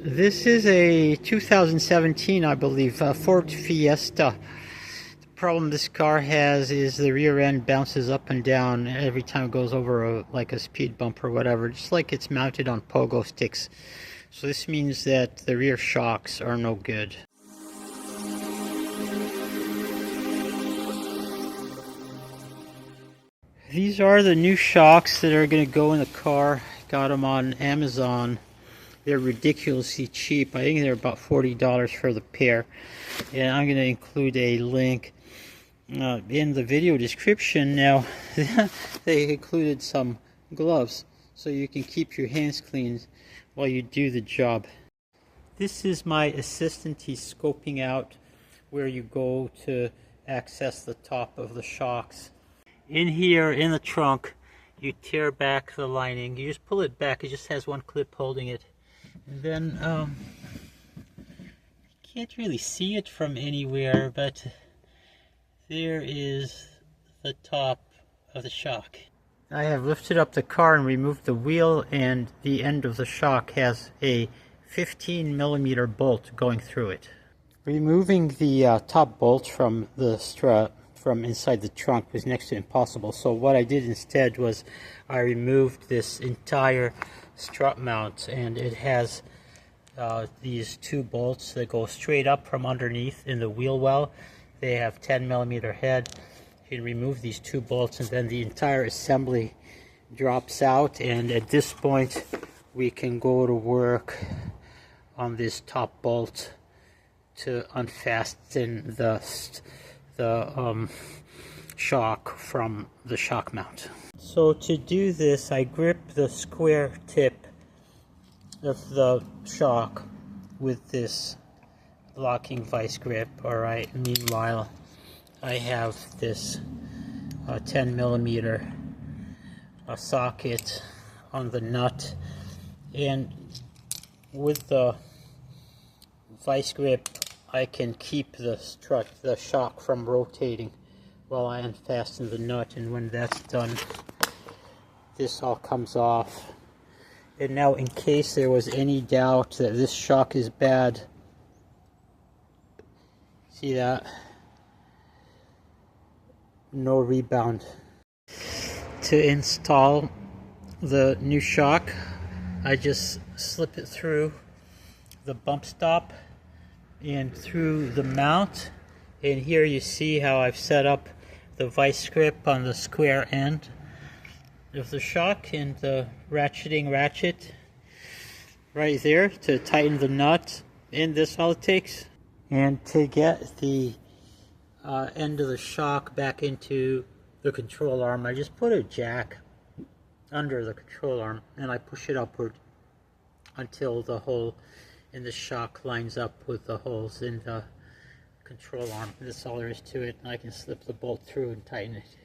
This is a 2017, I believe, Ford Fiesta. The problem this car has is the rear end bounces up and down every time it goes over like a speed bump or whatever, just like it's mounted on pogo sticks. So this means that the rear shocks are no good. These are the new shocks that are going to go in the car. Got them on Amazon. They're ridiculously cheap. I think they're about $40 for the pair. And I'm going to include a link in the video description. Now, they included some gloves so you can keep your hands clean while you do the job. This is my assistant. He's scoping out where you go to access the top of the shocks. In here, in the trunk, you tear back the lining. You just pull it back. It just has one clip holding it. And then, you can't really see it from anywhere, but there is the top of the shock. I have lifted up the car and removed the wheel, and the end of the shock has a 15mm bolt going through it. Removing the top bolt from the strut from inside the trunk was next to impossible, so what I did instead was I removed this entire strut mount, and it has these two bolts that go straight up from underneath in the wheel well. They have 10mm head. You can remove these two bolts and then the entire assembly drops out, and at this point we can go to work on this top bolt to unfasten the shock from the shock mount. So to do this, I grip the square tip of the shock with this locking vice grip. Alright, meanwhile I have this 10mm socket on the nut, and with the vice grip I can keep the shock from rotating while I unfasten the nut, and when that's done, this all comes off. And now, in case there was any doubt that this shock is bad, see that? No rebound. To install the new shock, I just slip it through the bump stop and through the mount, and here you see how I've set up the vice grip on the square end of the shock, and the ratcheting ratchet right there to tighten the nut, and that's all it takes. And to get the end of the shock back into the control arm, I just put a jack under the control arm and I push it upward until the hole in the shock lines up with the holes in the control arm. That's all there is to it, and I can slip the bolt through and tighten it.